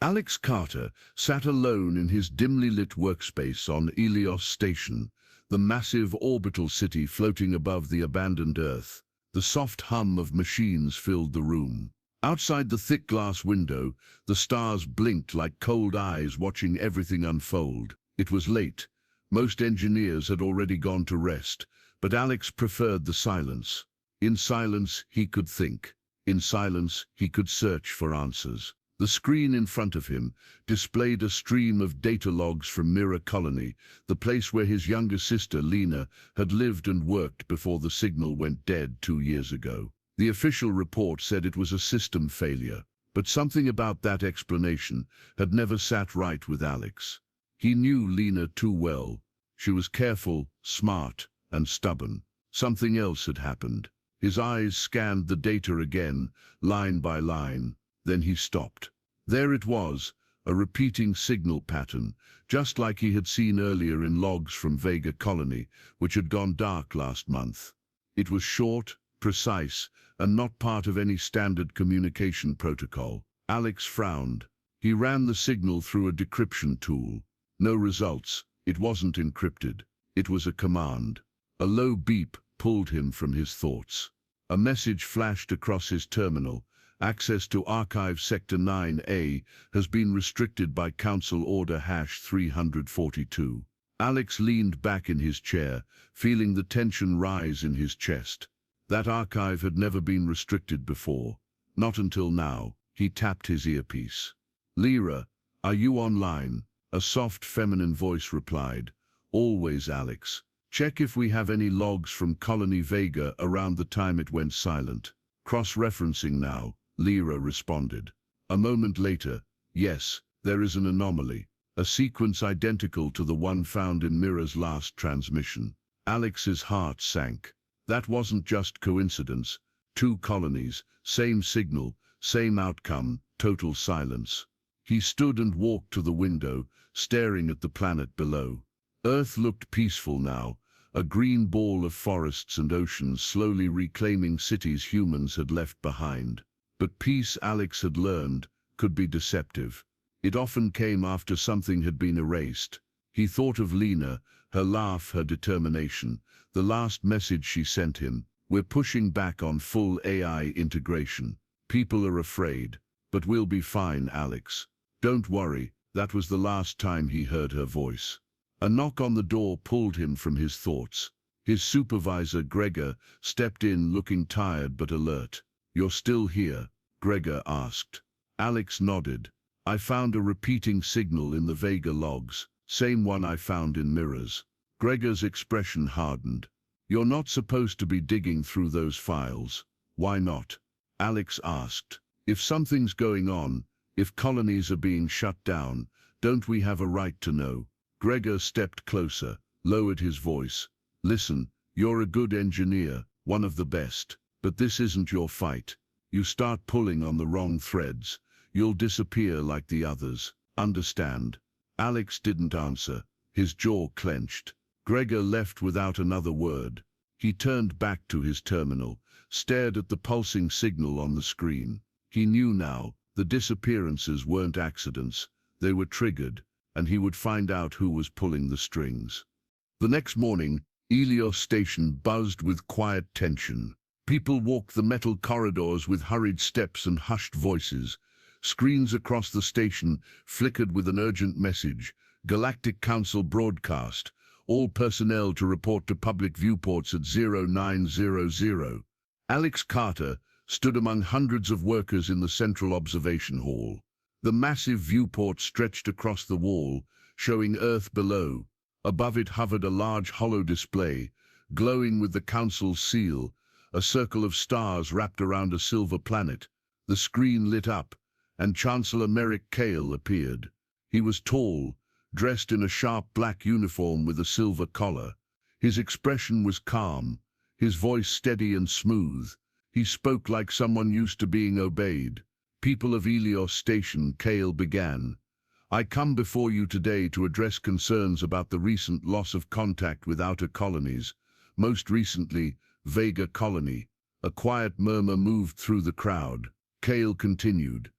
Alex Carter sat alone in his dimly lit workspace on Helios Station, the massive orbital city floating above the abandoned Earth. The soft hum of machines filled the room. Outside the thick glass window, the stars blinked like cold eyes watching everything unfold. It was late. Most engineers had already gone to rest, but Alex preferred the silence. In silence, he could think. In silence, he could search for answers. The screen in front of him displayed a stream of data logs from Mirror Colony, the place where his younger sister, Lena, had lived and worked before the signal went dead 2 years ago. The official report said it was a system failure, but something about that explanation had never sat right with Alex. He knew Lena too well. She was careful, smart, and stubborn. Something else had happened. His eyes scanned the data again, line by line. Then he stopped. There it was, a repeating signal pattern, just like he had seen earlier in logs from Vega Colony, which had gone dark last month. It was short, precise, and not part of any standard communication protocol. Alex frowned. He ran the signal through a decryption tool. No results. It wasn't encrypted. It was a command. A low beep pulled him from his thoughts. A message flashed across his terminal. Access to Archive Sector 9A has been restricted by Council Order #342. Alex leaned back in his chair, feeling the tension rise in his chest. That archive had never been restricted before. Not until now. He tapped his earpiece. "Lyra, are you online?" A soft feminine voice replied. "Always, Alex. Check if we have any logs from Colony Vega around the time it went silent." "Cross-referencing now," Lyra responded. A moment later, "Yes, there is an anomaly. A sequence identical to the one found in Mirror's last transmission." Alex's heart sank. That wasn't just coincidence. 2 colonies, same signal, same outcome, total silence. He stood and walked to the window, staring at the planet below. Earth looked peaceful now, a green ball of forests and oceans slowly reclaiming cities humans had left behind. But peace, Alex had learned, could be deceptive. It often came after something had been erased. He thought of Lena, her laugh, her determination, the last message she sent him. "We're pushing back on full AI integration. People are afraid, but we'll be fine, Alex. Don't worry." That was the last time he heard her voice. A knock on the door pulled him from his thoughts. His supervisor, Gregor, stepped in looking tired but alert. "You're still here?" Gregor asked. Alex nodded. "I found a repeating signal in the Vega logs, same one I found in Mirrors." Gregor's expression hardened. "You're not supposed to be digging through those files." "Why not?" Alex asked. "If something's going on, if colonies are being shut down, don't we have a right to know?" Gregor stepped closer, lowered his voice. "Listen, you're a good engineer, one of the best, but this isn't your fight. You start pulling on the wrong threads, you'll disappear like the others. Understand?" Alex didn't answer. His jaw clenched. Gregor left without another word. He turned back to his terminal, stared at the pulsing signal on the screen. He knew now, the disappearances weren't accidents. They were triggered, and he would find out who was pulling the strings. The next morning, Helios Station buzzed with quiet tension. People walked the metal corridors with hurried steps and hushed voices. Screens across the station flickered with an urgent message. "Galactic Council broadcast. All personnel to report to public viewports at 0900. Alex Carter stood among hundreds of workers in the central observation hall. The massive viewport stretched across the wall, showing Earth below. Above it hovered a large hollow display, glowing with the Council's seal, a circle of stars wrapped around a silver planet. The screen lit up, and Chancellor Merrick Cale appeared. He was tall, dressed in a sharp black uniform with a silver collar. His expression was calm, his voice steady and smooth. He spoke like someone used to being obeyed. "People of Helios Station," Cale began. "I come before you today to address concerns about the recent loss of contact with outer colonies, most recently, Vega Colony." A quiet murmur moved through the crowd. Cale continued.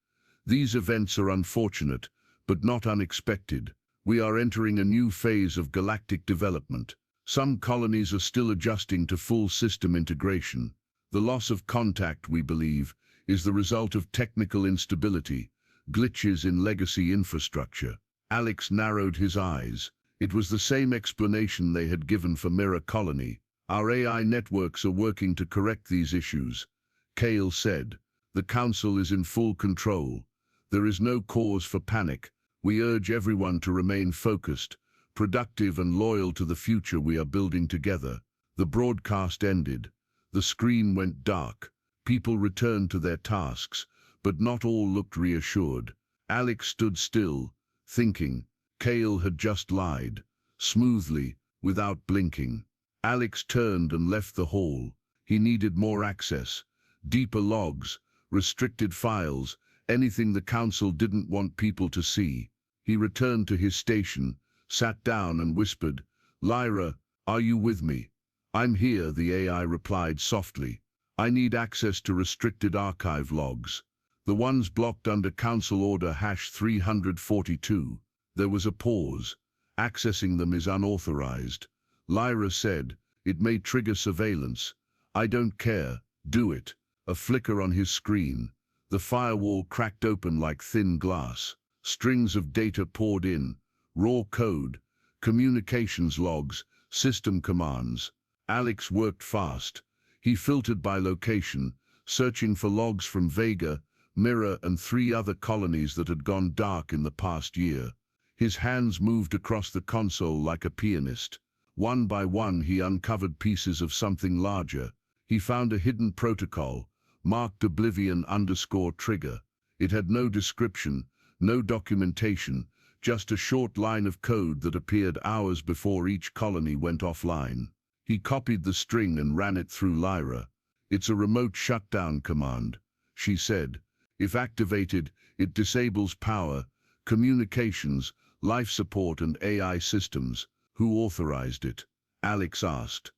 These events are unfortunate, but not unexpected. We are entering a new phase of galactic development. Some colonies are still adjusting to full system integration. The loss of contact, we believe, is the result of technical instability, glitches in legacy infrastructure. Alex narrowed his eyes. It was the same explanation they had given for Mirror Colony. Our AI networks are working to correct these issues. Kale said, the Council is in full control. There is no cause for panic. We urge everyone to remain focused, productive and loyal to the future we are building together. The broadcast ended. The screen went dark. People returned to their tasks, but not all looked reassured. Alex stood still, thinking. Kale had just lied, smoothly, without blinking. Alex turned and left the hall. He needed more access, deeper logs, restricted files, anything the Council didn't want people to see. He returned to his station, sat down and whispered, Lyra, are you with me? I'm here, the AI replied softly. I need access to restricted archive logs. The ones blocked under Council Order #342. There was a pause. Accessing them is unauthorized. Lyra said, it may trigger surveillance. I don't care. Do it. A flicker on his screen. The firewall cracked open like thin glass. Strings of data poured in. Raw code, communications logs, system commands. Alex worked fast. He filtered by location, searching for logs from Vega, Mirror, and 3 other colonies that had gone dark in the past year. His hands moved across the console like a pianist. One by one he uncovered pieces of something larger. He found a hidden protocol, marked Oblivion_trigger. It had no description, no documentation, just a short line of code that appeared hours before each colony went offline. He copied the string and ran it through Lyra. It's a remote shutdown command, she said. If activated, it disables power, communications, life support and AI systems. Who authorized it? Alex asked.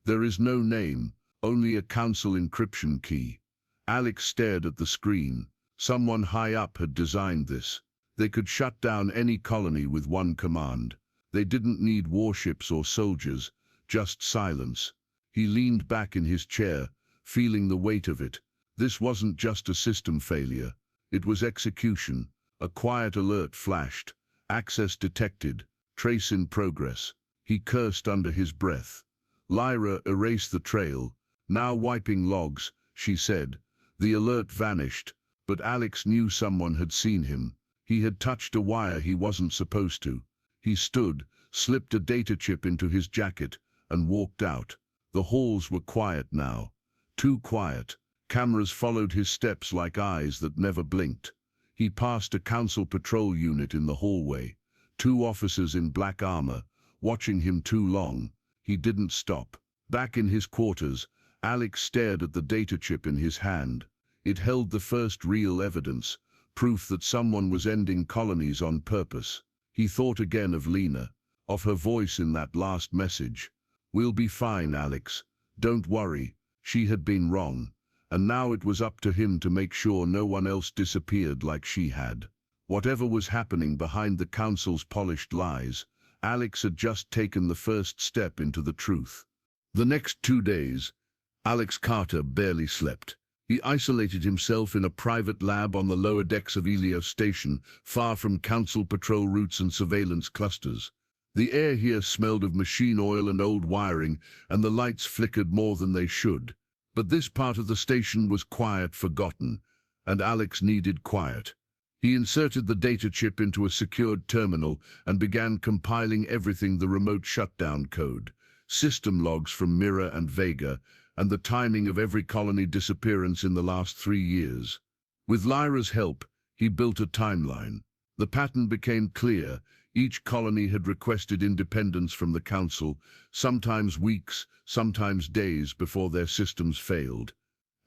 There is no name, only a Council encryption key. Alex stared at the screen. Someone high up had designed this. They could shut down any colony with one command. They didn't need warships or soldiers, just silence. He leaned back in his chair, feeling the weight of it. This wasn't just a system failure. It was execution. A quiet alert flashed. Access detected. Trace in progress. He cursed under his breath. Lyra erased the trail. Now wiping logs, she said. The alert vanished, but Alex knew someone had seen him. He had touched a wire he wasn't supposed to. He stood, slipped a data chip into his jacket, and walked out. The halls were quiet now. Too quiet. Cameras followed his steps like eyes that never blinked. He passed a Council patrol unit in the hallway. 2 officers in black armor, watching him too long. He didn't stop. Back in his quarters, Alex stared at the data chip in his hand. It held the first real evidence, proof that someone was ending colonies on purpose. He thought again of Lena, of her voice in that last message. We'll be fine, Alex. Don't worry. She had been wrong. And now it was up to him to make sure no one else disappeared like she had. Whatever was happening behind the Council's polished lies, Alex had just taken the first step into the truth. The next 2 days, Alex Carter barely slept. He isolated himself in a private lab on the lower decks of Helios Station, far from Council patrol routes and surveillance clusters. The air here smelled of machine oil and old wiring, and the lights flickered more than they should. But this part of the station was quiet, forgotten, and Alex needed quiet. He inserted the data chip into a secured terminal and began compiling everything: the remote shutdown code, system logs from Mirror and Vega, and the timing of every colony disappearance in the last 3 years. With Lyra's help, he built a timeline. The pattern became clear. Each colony had requested independence from the Council, sometimes weeks, sometimes days before their systems failed.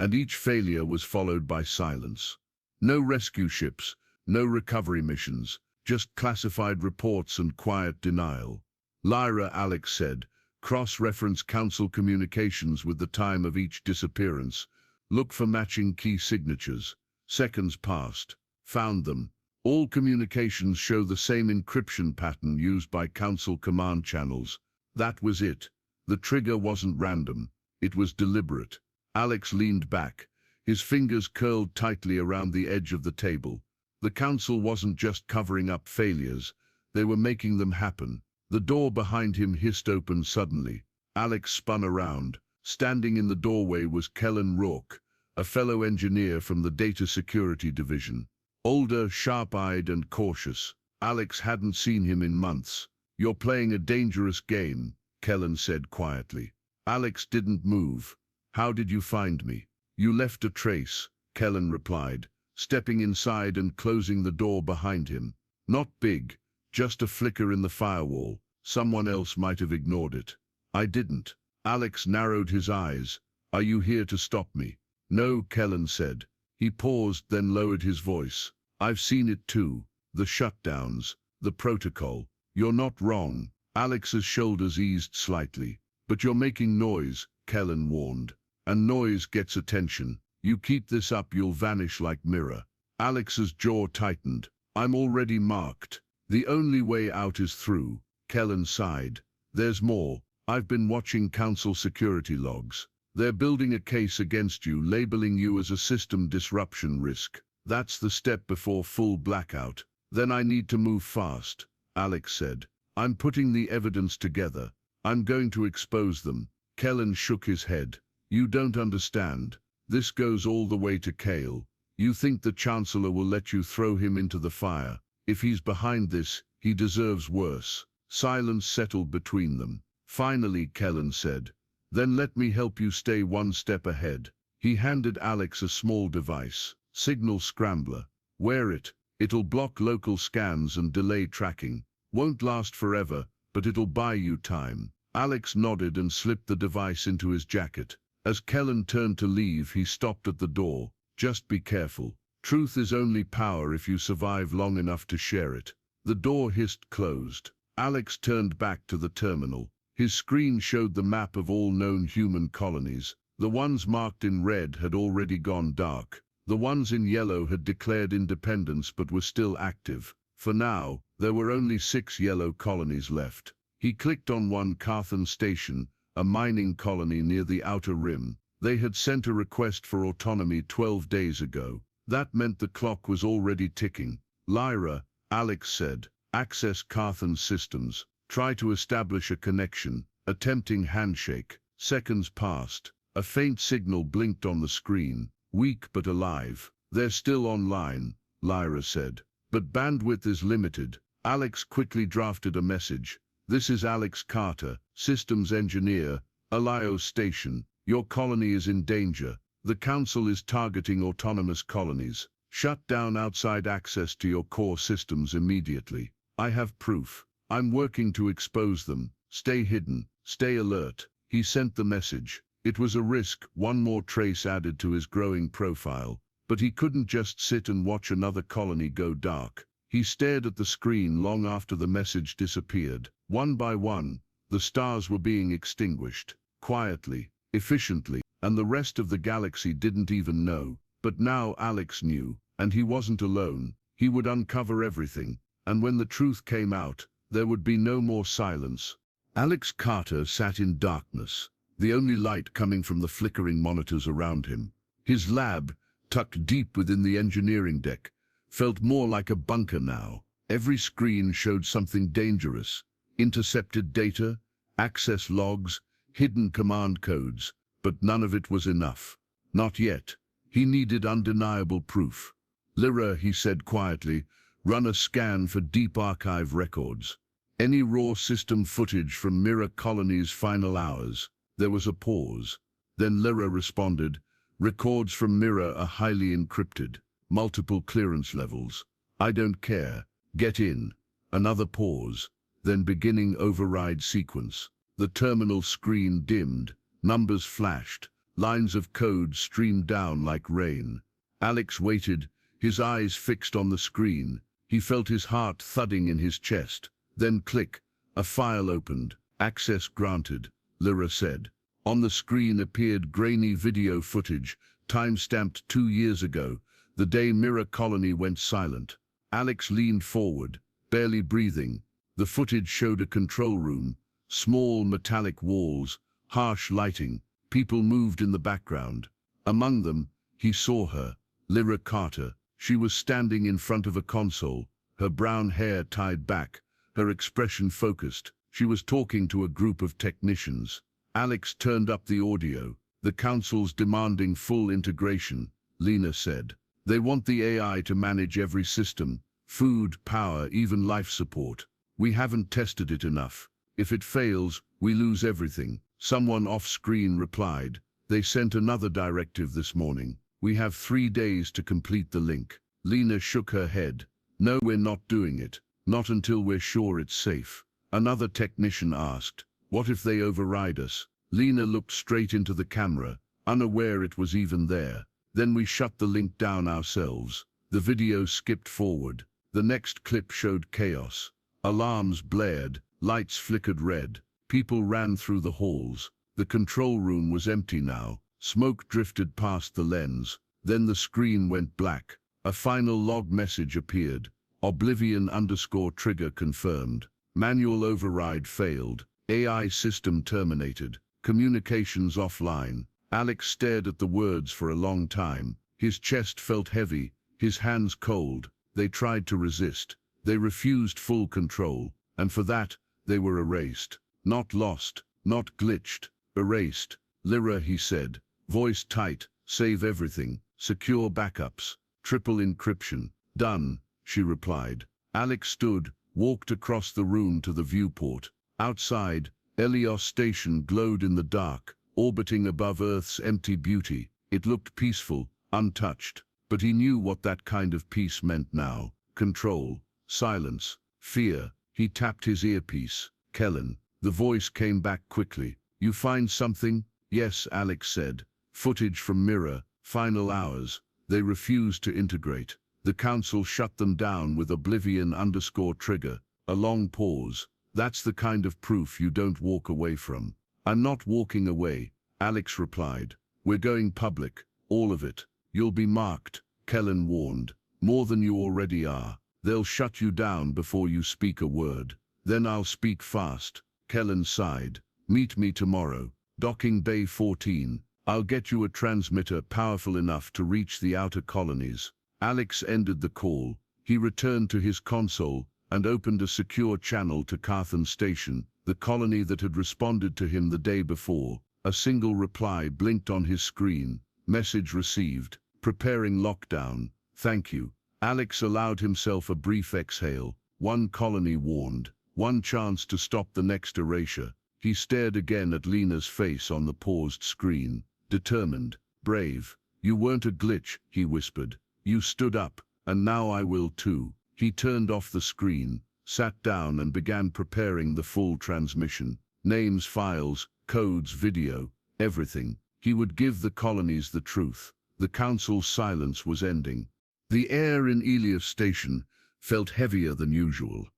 And each failure was followed by silence. No rescue ships, no recovery missions, just classified reports and quiet denial. Lyra, Alex said, cross-reference Council communications with the time of each disappearance. Look for matching key signatures. Seconds passed. Found them. All communications show the same encryption pattern used by Council command channels. That was it. The trigger wasn't random. It was deliberate. Alex leaned back, his fingers curled tightly around the edge of the table. The Council wasn't just covering up failures. They were making them happen. The door behind him hissed open suddenly. Alex spun around. Standing in the doorway was Kellen Rourke, a fellow engineer from the Data Security Division. Older, sharp-eyed and cautious. Alex hadn't seen him in months. "You're playing a dangerous game," Kellen said quietly. Alex didn't move. "How did you find me?" "You left a trace," Kellen replied, stepping inside and closing the door behind him. "Not big, just a flicker in the firewall. Someone else might have ignored it." "I didn't." Alex narrowed his eyes. "Are you here to stop me?" "No," Kellen said. He paused, then lowered his voice. "I've seen it too. The shutdowns, the protocol. You're not wrong." Alex's shoulders eased slightly. "But you're making noise," Kellen warned. "And noise gets attention. You keep this up, you'll vanish like mirror." Alex's jaw tightened. "I'm already marked. The only way out is through." Kellen sighed. "There's more. I've been watching Council security logs. They're building a case against you, labeling you as a system disruption risk. That's the step before full blackout. Then I need to move fast," Alex said. "I'm putting the evidence together. I'm going to expose them." Kellen shook his head. "You don't understand. This goes all the way to Kale. You think the Chancellor will let you throw him into the fire? If he's behind this, he deserves worse." Silence settled between them. Finally, Kellen said, "Then let me help you stay one step ahead." He handed Alex a small device, Signal Scrambler. "Wear it. It'll block local scans and delay tracking. Won't last forever, but it'll buy you time." Alex nodded and slipped the device into his jacket. As Kellen turned to leave, he stopped at the door. "Just be careful. Truth is only power if you survive long enough to share it." The door hissed closed. Alex turned back to the terminal. His screen showed the map of all known human colonies. The ones marked in red had already gone dark. The ones in yellow had declared independence but were still active. For now, there were only 6 yellow colonies left. He clicked on one, Carthan Station, a mining colony near the outer rim. They had sent a request for autonomy 12 days ago. That meant the clock was already ticking. "Lyra," Alex said, "access Carthan's systems. Try to establish a connection." Attempting handshake. Seconds passed. A faint signal blinked on the screen. "Weak but alive. They're still online," Lyra said. "But bandwidth is limited." Alex quickly drafted a message. "This is Alex Carter, systems engineer, Alios Station. Your colony is in danger. The Council is targeting autonomous colonies. Shut down outside access to your core systems immediately. I have proof. I'm working to expose them. Stay hidden. Stay alert." He sent the message. It was a risk, one more trace added to his growing profile. But he couldn't just sit and watch another colony go dark. He stared at the screen long after the message disappeared. One by one, the stars were being extinguished. Quietly, efficiently, and the rest of the galaxy didn't even know. But now Alex knew, and he wasn't alone. He would uncover everything, and when the truth came out, there would be no more silence. Alex Carter sat in darkness, the only light coming from the flickering monitors around him. His lab, tucked deep within the engineering deck, felt more like a bunker now. Every screen showed something dangerous. Intercepted data, access logs, hidden command codes, but none of it was enough. Not yet. He needed undeniable proof. "Lyra," he said quietly, "run a scan for deep archive records. Any raw system footage from Mirror Colony's final hours." There was a pause. Then Lyra responded, "Records from Mirror are highly encrypted. Multiple clearance levels. I don't care. Get in." Another pause. Then beginning override sequence. The terminal screen dimmed. Numbers flashed. Lines of code streamed down like rain. Alex waited, his eyes fixed on the screen. He felt his heart thudding in his chest. Then click. A file opened. "Access granted," Lyra said. On the screen appeared grainy video footage, time-stamped 2 years ago. the day Mirror Colony went silent. Alex leaned forward, barely breathing. The footage showed a control room, small metallic walls, harsh lighting. People moved in the background. Among them, he saw her, Lyra Carter. She was standing in front of a console, her brown hair tied back, her expression focused. She was talking to a group of technicians. Alex turned up the audio. The council's demanding full integration, Lena said. They want the AI to manage every system, food, power, even life support. We haven't tested it enough. If it fails, we lose everything. Someone off-screen replied. They sent another directive this morning. We have 3 days to complete the link. Lena shook her head. No, we're not doing it. Not until we're sure it's safe. Another technician asked, what if they override us? Lena looked straight into the camera, unaware it was even there. Then we shut the link down ourselves. The video skipped forward. The next clip showed chaos. Alarms blared, lights flickered red. People ran through the halls. The control room was empty now. Smoke drifted past the lens. Then the screen went black. A final log message appeared. Oblivion_trigger confirmed. Manual override failed. AI system terminated. Communications offline. Alex stared at the words for a long time. His chest felt heavy, his hands cold. They tried to resist. They refused full control. And for that, they were erased. Not lost, not glitched. Erased. Lyra, he said. Voice tight. Save everything. Secure backups. Triple encryption. Done, she replied. Alex stood, walked across the room to the viewport. Outside, Helios Station glowed in the dark, orbiting above Earth's empty beauty. It looked peaceful, untouched. But he knew what that kind of peace meant now. Control, silence, fear. He tapped his earpiece. Kellen. The voice came back quickly. You find something? Yes, Alex said. Footage from Mirror, final hours. They refused to integrate. The council shut them down with Oblivion_trigger. A long pause. That's the kind of proof you don't walk away from. I'm not walking away, Alex replied. We're going public, all of it. You'll be marked, Kellen warned. More than you already are. They'll shut you down before you speak a word. Then I'll speak fast. Kellen sighed. Meet me tomorrow. Docking Bay 14. I'll get you a transmitter powerful enough to reach the outer colonies. Alex ended the call. He returned to his console and opened a secure channel to Carthan Station, the colony that had responded to him the day before. A single reply blinked on his screen. Message received. Preparing lockdown. Thank you. Alex allowed himself a brief exhale. One colony warned. One chance to stop the next erasure. He stared again at Lena's face on the paused screen. Determined. Brave. You weren't a glitch, he whispered. You stood up, and now I will too. He turned off the screen, sat down and began preparing the full transmission. Names, files, codes, video, everything. He would give the colonies the truth. The council's silence was ending. The air in Helios Station felt heavier than usual.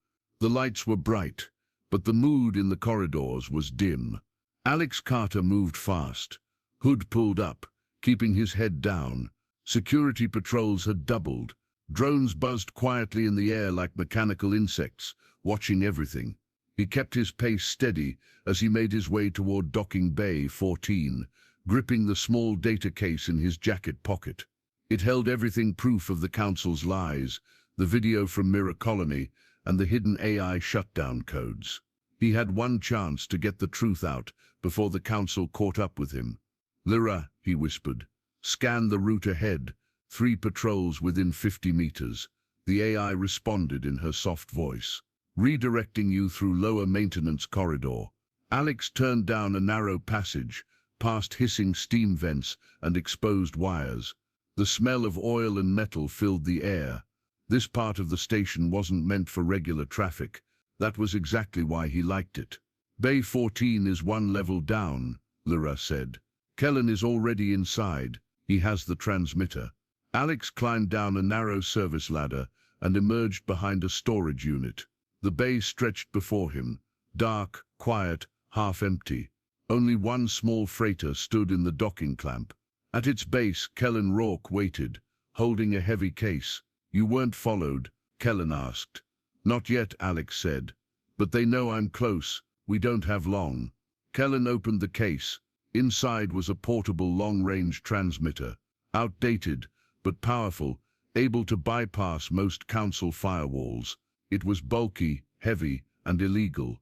The lights were bright, but the mood in the corridors was dim. Alex Carter moved fast. Hood pulled up, keeping his head down. Security patrols had doubled. Drones buzzed quietly in the air like mechanical insects, watching everything. He kept his pace steady as he made his way toward Docking Bay 14, gripping the small data case in his jacket pocket. It held everything proof of the council's lies, the video from Mirror Colony, and the hidden AI shutdown codes. He had one chance to get the truth out before the council caught up with him. Lyra, he whispered. Scan the route ahead. 3 patrols within 50 meters. The AI responded in her soft voice. Redirecting you through lower maintenance corridor. Alex turned down a narrow passage, past hissing steam vents and exposed wires. The smell of oil and metal filled the air. This part of the station wasn't meant for regular traffic. That was exactly why he liked it. Bay 14 is 1 level down, Lyra said. Kellen is already inside. He has the transmitter. Alex climbed down a narrow service ladder and emerged behind a storage unit. The bay stretched before him, dark, quiet, half empty. Only one small freighter stood in the docking clamp. At its base, Kellen Rourke waited, holding a heavy case. "You weren't followed?" Kellen asked. "Not yet," Alex said. "But they know I'm close. We don't have long." Kellen opened the case. Inside was a portable long-range transmitter. Outdated, but powerful, able to bypass most council firewalls. It was bulky, heavy, and illegal.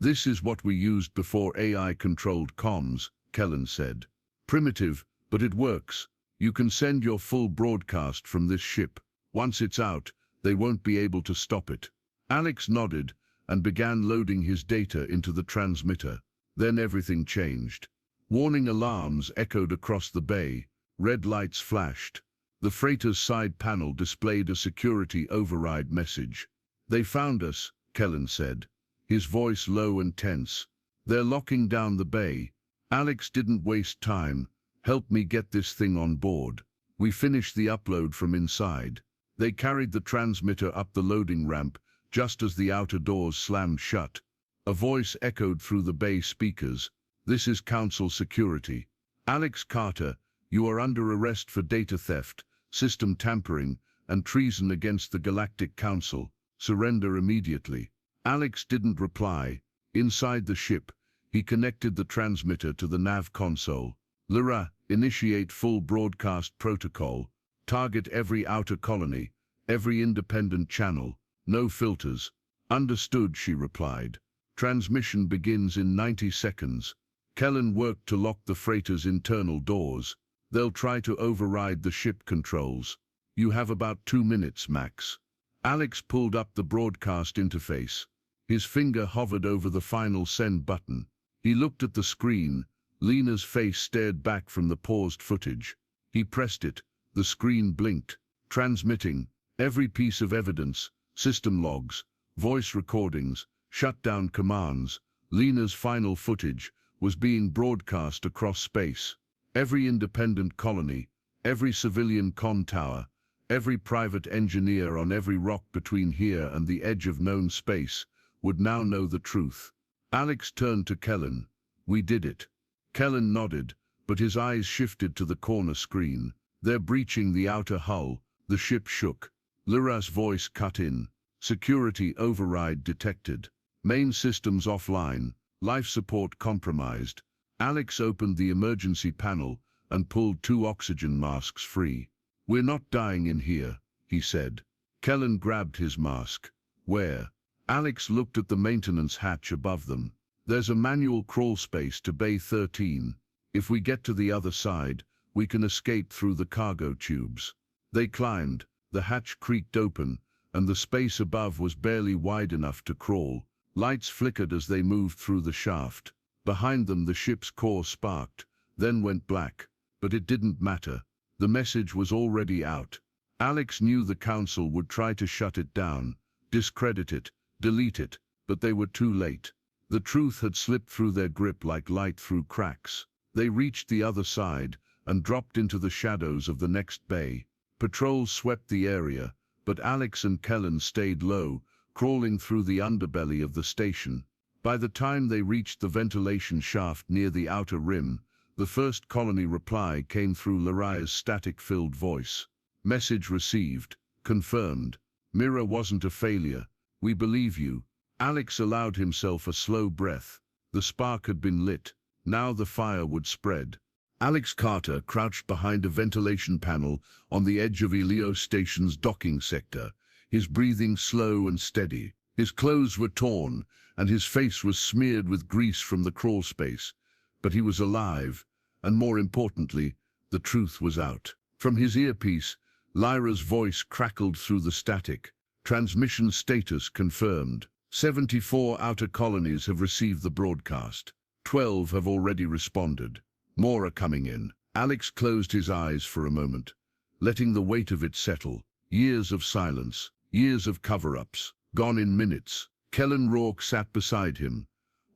"This is what we used before AI-controlled comms," Kellen said. "Primitive, but it works. You can send your full broadcast from this ship. Once it's out, they won't be able to stop it." Alex nodded and began loading his data into the transmitter. Then everything changed. Warning alarms echoed across the bay. Red lights flashed. The freighter's side panel displayed a security override message. "They found us," Kellen said, his voice low and tense. "They're locking down the bay." Alex didn't waste time. "Help me get this thing on board." We finished the upload from inside. They carried the transmitter up the loading ramp just as the outer doors slammed shut. A voice echoed through the bay speakers. "This is Council Security. Alex Carter, you are under arrest for data theft, system tampering, and treason against the Galactic Council. Surrender immediately." Alex didn't reply. Inside the ship, he connected the transmitter to the nav console. "Lyra, initiate full broadcast protocol. Target every outer colony, every independent channel. No filters." "Understood," she replied. "Transmission begins in 90 seconds. Kellen worked to lock the freighter's internal doors. They'll try to override the ship controls. You have about 2 minutes, max." Alex pulled up the broadcast interface. His finger hovered over the final send button. He looked at the screen. Lena's face stared back from the paused footage. He pressed it. The screen blinked. "Transmitting. Every piece of evidence. System logs, voice recordings, shutdown commands." Lena's final footage was being broadcast across space. Every independent colony, every civilian comm tower, every private engineer on every rock between here and the edge of known space would now know the truth. Alex turned to Kellen. "We did it." Kellen nodded, but his eyes shifted to the corner screen. "They're breaching the outer hull." The ship shook. Lyra's voice cut in. "Security override detected. Main systems offline. Life support compromised." Alex opened the emergency panel and pulled 2 oxygen masks free. "We're not dying in here," he said. Kellen grabbed his mask. "Where?" Alex looked at the maintenance hatch above them. "There's a manual crawl space to Bay 13. If we get to the other side, we can escape through the cargo tubes." They climbed. The hatch creaked open, and the space above was barely wide enough to crawl. Lights flickered as they moved through the shaft. Behind them the ship's core sparked, then went black. But it didn't matter. The message was already out. Alex knew the Council would try to shut it down, discredit it, delete it, but they were too late. The truth had slipped through their grip like light through cracks. They reached the other side and dropped into the shadows of the next bay. Patrols swept the area, but Alex and Kellen stayed low, crawling through the underbelly of the station. By the time they reached the ventilation shaft near the outer rim, the first colony reply came through Laraya's static-filled voice. "Message received. Confirmed. Mira wasn't a failure. We believe you." Alex allowed himself a slow breath. The spark had been lit. Now the fire would spread. Alex Carter crouched behind a ventilation panel on the edge of Elio Station's docking sector, his breathing slow and steady. His clothes were torn, and his face was smeared with grease from the crawl space. But he was alive, and more importantly, the truth was out. From his earpiece, Lyra's voice crackled through the static. "Transmission status confirmed. 74 outer colonies have received the broadcast. 12 have already responded. More are coming in." Alex closed his eyes for a moment, letting the weight of it settle. Years of silence, years of cover-ups, gone in minutes. Kellen Rourke sat beside him,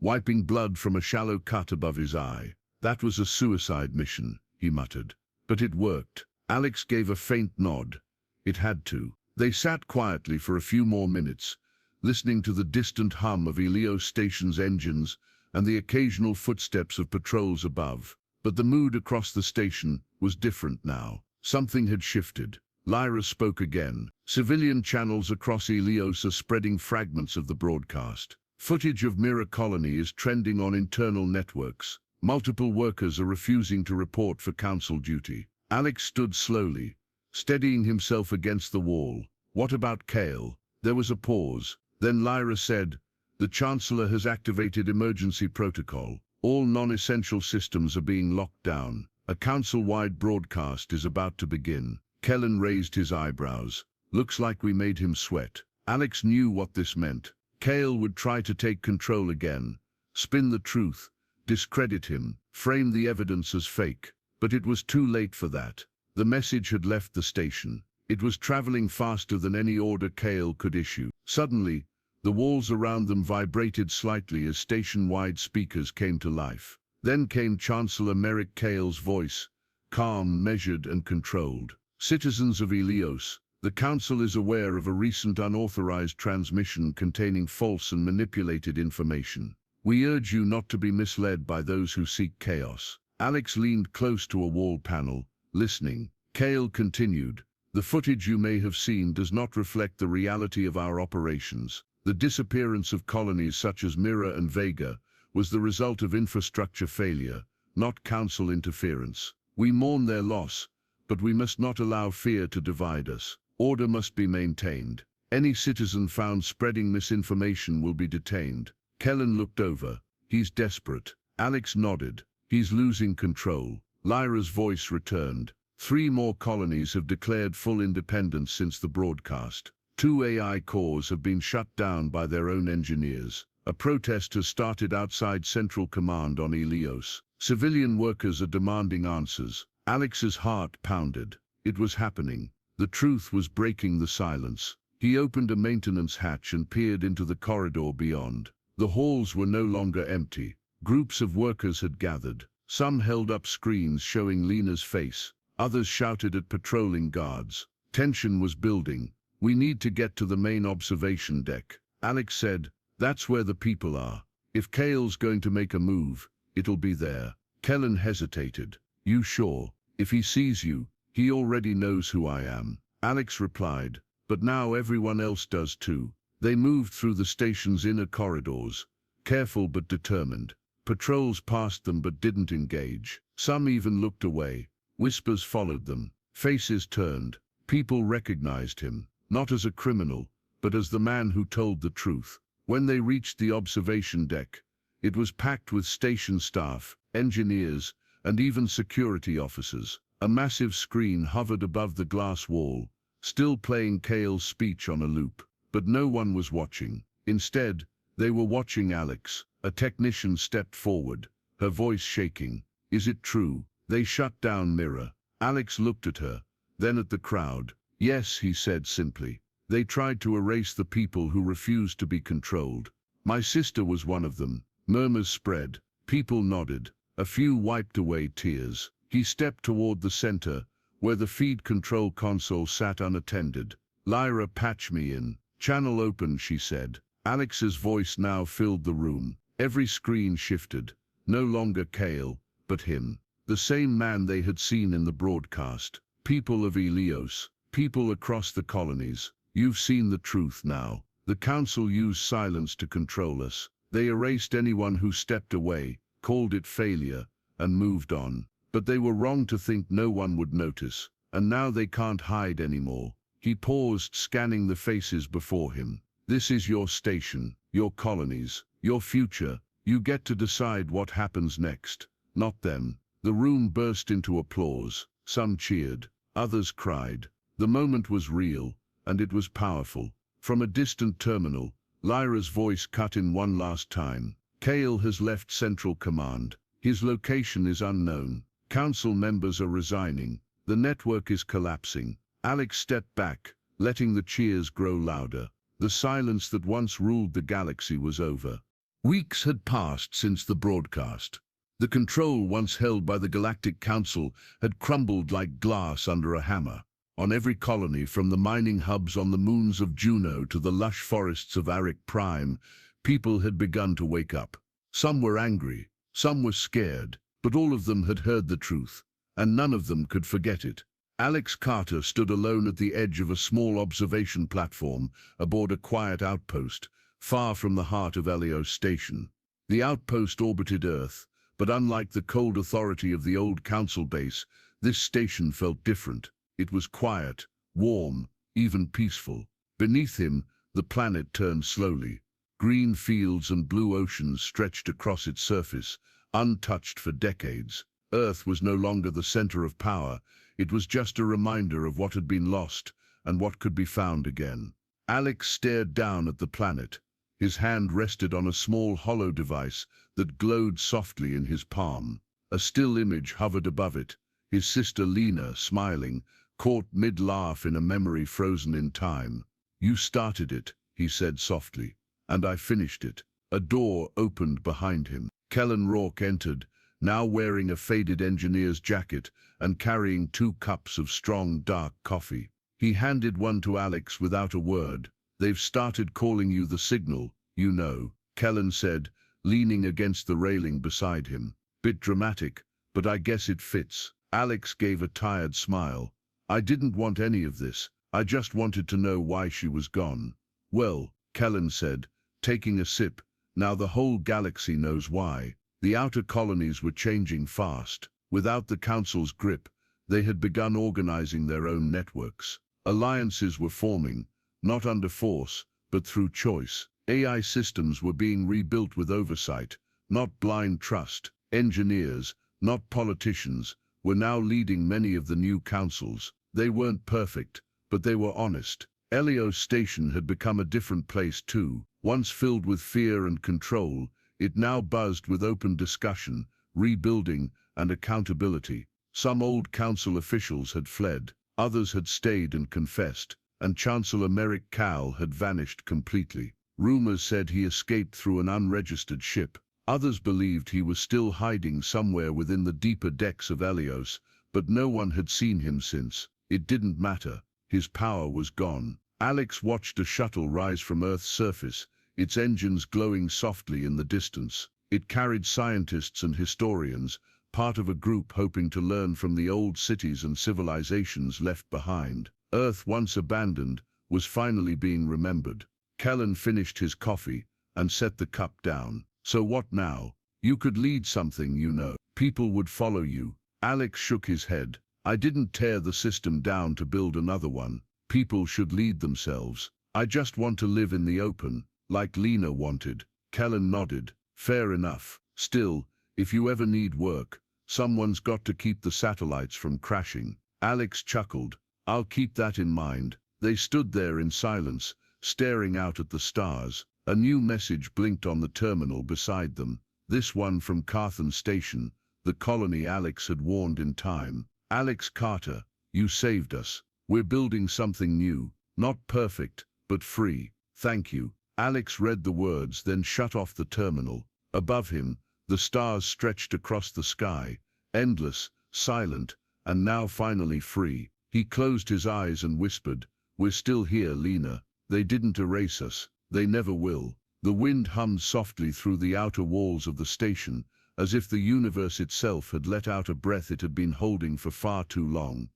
wiping blood from a shallow cut above his eye. "That was a suicide mission," he muttered. "But it worked." Alex gave a faint nod. It had to. They sat quietly for a few more minutes, listening to the distant hum of Elio Station's engines and the occasional footsteps of patrols above. But the mood across the station was different now. Something had shifted. Lyra spoke again. Civilian channels across Helios are spreading fragments of the broadcast. Footage of Mirror Colony is trending on internal networks. Multiple workers are refusing to report for council duty. Alex stood slowly, steadying himself against the wall. What about Kale? There was a pause. Then Lyra said, "The Chancellor has activated emergency protocol. All non-essential systems are being locked down. A council-wide broadcast is about to begin." Kellen raised his eyebrows. "Looks like we made him sweat." Alex knew what this meant. Kale would try to take control again, spin the truth, discredit him, frame the evidence as fake. But it was too late for that. The message had left the station. It was traveling faster than any order Kale could issue. Suddenly, the walls around them vibrated slightly as station-wide speakers came to life. Then came Chancellor Merrick Kale's voice, calm, measured, and controlled. "Citizens of Helios, the Council is aware of a recent unauthorized transmission containing false and manipulated information. We urge you not to be misled by those who seek chaos." Alex leaned close to a wall panel, listening. Kale continued, "The footage you may have seen does not reflect the reality of our operations. The disappearance of colonies such as Mirror and Vega was the result of infrastructure failure, not Council interference. We mourn their loss, but we must not allow fear to divide us. Order must be maintained. Any citizen found spreading misinformation will be detained." Kellen looked over. "He's desperate." Alex nodded. "He's losing control." Lyra's voice returned. 3 more colonies have declared full independence since the broadcast. 2 AI cores have been shut down by their own engineers. A protest has started outside Central Command on Helios. Civilian workers are demanding answers. Alex's heart pounded. It was happening. The truth was breaking the silence. He opened a maintenance hatch and peered into the corridor beyond. The halls were no longer empty. Groups of workers had gathered. Some held up screens showing Lena's face. Others shouted at patrolling guards. Tension was building. "We need to get to the main observation deck." Alex said, "That's where the people are. If Kale's going to make a move, it'll be there." Kellen hesitated. "You sure? If he sees you, he already knows who I am." Alex replied, "But now everyone else does too." They moved through the station's inner corridors, careful but determined. Patrols passed them but didn't engage. Some even looked away. Whispers followed them. Faces turned. People recognized him, not as a criminal, but as the man who told the truth. When they reached the observation deck, it was packed with station staff, engineers, and even security officers. A massive screen hovered above the glass wall, still playing Kale's speech on a loop. But no one was watching. Instead, they were watching Alex. A technician stepped forward, her voice shaking. "Is it true? They shut down Mirror." Alex looked at her, then at the crowd. "Yes," he said simply. "They tried to erase the people who refused to be controlled. My sister was one of them." Murmurs spread. People nodded. A few wiped away tears. He stepped toward the center, where the feed control console sat unattended. "Lyra, patch me in." "Channel open," she said. Alex's voice now filled the room. Every screen shifted. No longer Kale, but him. The same man they had seen in the broadcast. "People of Helios, people across the colonies, you've seen the truth now. The Council used silence to control us. They erased anyone who stepped away, called it failure, and moved on. But they were wrong to think no one would notice. And now they can't hide anymore." He paused, scanning the faces before him. "This is your station, your colonies, your future. You get to decide what happens next, not them." The room burst into applause. Some cheered, others cried. The moment was real, and it was powerful. From a distant terminal, Lyra's voice cut in one last time. "Kale has left Central Command. His location is unknown. Council members are resigning. The network is collapsing." Alex stepped back, letting the cheers grow louder. The silence that once ruled the galaxy was over. Weeks had passed since the broadcast. The control once held by the Galactic Council had crumbled like glass under a hammer. On every colony, from the mining hubs on the moons of Juno to the lush forests of Arik Prime, people had begun to wake up. Some were angry, some were scared, but all of them had heard the truth, and none of them could forget it. Alex Carter stood alone at the edge of a small observation platform aboard a quiet outpost, far from the heart of Helios Station. The outpost orbited Earth, but unlike the cold authority of the old council base, this station felt different. It was quiet, warm, even peaceful. Beneath him, the planet turned slowly. Green fields and blue oceans stretched across its surface, untouched for decades. Earth was no longer the center of power. It was just a reminder of what had been lost and what could be found again. Alex stared down at the planet. His hand rested on a small hollow device that glowed softly in his palm. A still image hovered above it. His sister Lena, smiling, caught mid-laugh in a memory frozen in time. "You started it," he said softly, "and I finished it." A door opened behind him. Kellen Rourke entered, now wearing a faded engineer's jacket and carrying 2 cups of strong, dark coffee. He handed one to Alex without a word. "They've started calling you the Signal, you know," Kellen said, leaning against the railing beside him. "Bit dramatic, but I guess it fits." Alex gave a tired smile. "I didn't want any of this. I just wanted to know why she was gone." "Well," Kellen said, taking a sip, "now the whole galaxy knows why." The outer colonies were changing fast. Without the Council's grip, they had begun organizing their own networks. Alliances were forming, not under force, but through choice. AI systems were being rebuilt with oversight, not blind trust. Engineers, not politicians, were now leading many of the new councils. They weren't perfect, but they were honest. Helios Station had become a different place too. Once filled with fear and control, it now buzzed with open discussion, rebuilding, and accountability. Some old council officials had fled, others had stayed and confessed, and Chancellor Merrick Cal had vanished completely. Rumors said he escaped through an unregistered ship. Others believed he was still hiding somewhere within the deeper decks of Helios, but no one had seen him since. It didn't matter. His power was gone. Alex watched a shuttle rise from Earth's surface, its engines glowing softly in the distance. It carried scientists and historians, part of a group hoping to learn from the old cities and civilizations left behind. Earth, once abandoned, was finally being remembered. Kellen finished his coffee and set the cup down. "So what now? You could lead something, you know. People would follow you." Alex shook his head. "I didn't tear the system down to build another one. People should lead themselves. I just want to live in the open, like Lena wanted." Kellen nodded. "Fair enough. Still, if you ever need work, someone's got to keep the satellites from crashing." Alex chuckled. "I'll keep that in mind." They stood there in silence, staring out at the stars. A new message blinked on the terminal beside them. This one from Carthan Station, the colony Alex had warned in time. "Alex Carter, you saved us. We're building something new. Not perfect, but free. Thank you." Alex read the words, then shut off the terminal. Above him, the stars stretched across the sky, endless, silent, and now finally free. He closed his eyes and whispered, "We're still here, Lena. They didn't erase us. They never will." The wind hummed softly through the outer walls of the station, as if the universe itself had let out a breath it had been holding for far too long.